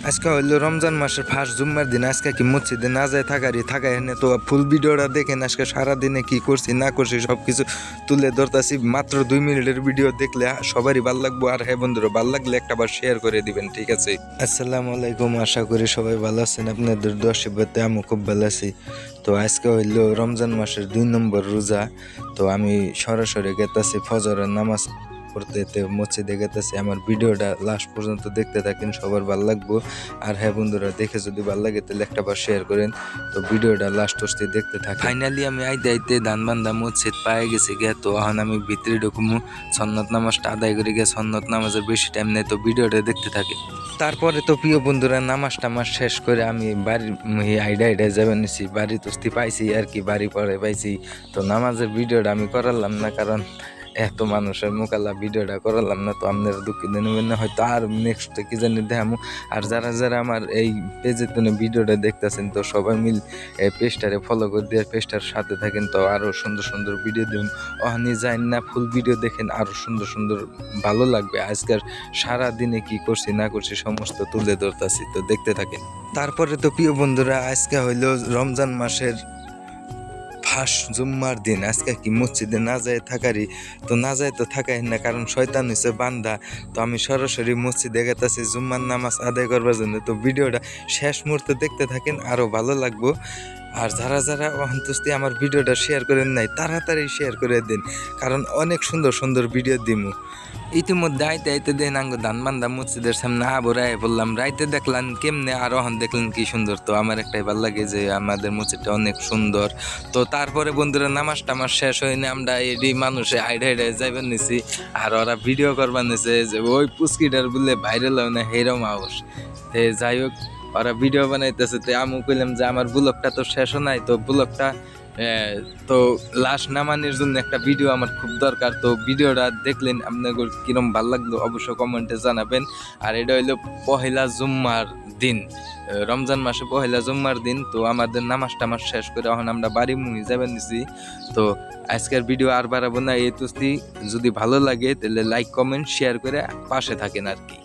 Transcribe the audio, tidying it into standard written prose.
আজকে হইলো রমজান মাসের ফার্স্ট জুম্মার দিন। আজকে কি মসজিদে না যায় থাকাই এনে তো ফুল ভিডিওটা দেখেন। আজকে সারাদিনে কি করছি না করছি সব কিছু তুলে ধরতাছি। মাত্র 2 মিনিটের ভিডিও দেখলে সবারই ভালো লাগবো। আর হ্যাঁ বন্ধুরা, ভালো লাগলে একটা বার শেয়ার করে দিবেন, ঠিক আছে? আসসালামু আলাইকুম, আশা করি সবাই ভালো আছেন। আপনাদের দোয়া আশীর্বাদে আমি খুব ভালো আছি। তো আজকে হইলো রমজান মাসের 2 নম্বর রোজা। তো আমি সরাসরি গেতাছি ফজরের নামাজ পড়তে মসজিদে গেতেছি। আমার ভিডিওটা লাস্ট পর্যন্ত দেখতে থাকেন, সবার ভালো লাগবো। আর হ্যাঁ বন্ধুরা, দেখে যদি ভালো লাগে তাহলে একটা বার শেয়ার করেন। তো ভিডিওটা লাস্ট অবধি দেখতে থাকেন। ফাইনালি আমি আইতে দানবান্ধা মসজিদ পায়ে গেছি গে। তো এখন আমি ভিতরে ঢুকুমু, সন্নত নামাজটা আদায় করে গিয়ে সন্নত নামাজের বেশি টাইম নেই, তো ভিডিওটা দেখতে থাকি। তারপরে তো প্রিয় বন্ধুরা, নামাজ টামাজ শেষ করে আমি বাড়ির আইডায় যাবেন নিছি। বাড়ি তস্তি পাইছি আর কি, বাড়ি পরে পাইছি। তো নামাজের ভিডিওটা আমি করালাম না, কারণ এত মানুষের মোকাল্লা ভিডিওটা করালাম না। তো আপনারা দুঃখিত নেবেন না, হয়তো আর নেক্সট কি জানি দেখামো। আর যারা যারা আমার এই পেজের জন্য ভিডিওটা দেখতেছেন, তো সবাই মিল পেজটারে ফলো করে দিয়ে পেজটার সাথে থাকেন। তো আরও সুন্দর সুন্দর ভিডিও দেবেন। ওখানে যাই না, ফুল ভিডিও দেখেন, আরও সুন্দর সুন্দর ভালো লাগবে। আজকের সারা দিনে কি করছি না করছি সমস্ত তুলে ধরতেছি, তো দেখতে থাকেন। তারপরে তো প্রিয় বন্ধুরা, আজকে হইলো রমজান মাসের ফার্স্ট জুম্মার দিন। আজকে কি মসজিদে না যায় থাকারই, তো না যায় তো থাকাই না, কারণ শয়তান হচ্ছে বান্দা। তো আমি সরাসরি মসজিদে গেতেছি জুম্মার নামাজ আদায় করবার জন্য। তো ভিডিওটা শেষ মুহূর্তে দেখতে থাকেন, আরও ভালো লাগবো। আর যারা যারা অন্তস্তি আমার ভিডিওটা শেয়ার করেন নাই, তাড়াতাড়ি শেয়ার করে দিন, কারণ অনেক সুন্দর সুন্দর ভিডিও দিমু। ইতিমধ্যে আইতে দেন আঙ্গ ধানবান্ধা মসজিদের সামনে আবরাই বললাম, রাইতে দেখলাম কেমনে, আর অহন দেখলেন কি সুন্দর। তো আমার একটাই ভালো লাগে যে আমাদের মসজিদটা অনেক সুন্দর। তো তারপরে বন্ধুরা, নামাজ টামাজ শেষ হয়নি, আমরা এডি মানুষে হাইডে যাইবেন নিছি। আর ওরা ভিডিও করবার নিছে যে ওই পুস্কিটার বললে ভাইরাল হয় না, হেরম আওস। যাই হোক, ওরা ভিডিও বানাইতেছে। তো আমি কইলাম যে আমার ব্লগটা তো শেষও নাই, তো ব্লগটা তো লাস্ট নামানোর জন্য একটা ভিডিও আমার খুব দরকার। তো ভিডিওটা দেখলেন, আপনাদের কিরম ভালো লাগলো অবশ্যই কমেন্টে জানাবেন। আর এটা হইলো পহেলা জুম্মার দিন, রমজান মাসে পহেলা জুম্মার দিন। তো আমাদের নামাজ টামাজ শেষ করে এখন আমরা বাড়ি মুহি যাবেন নিছি। তো আজকের ভিডিও আর বাড়াবো না, এই তুস্তি যদি ভালো লাগে তাহলে লাইক কমেন্ট শেয়ার করে পাশে থাকেন আর কি।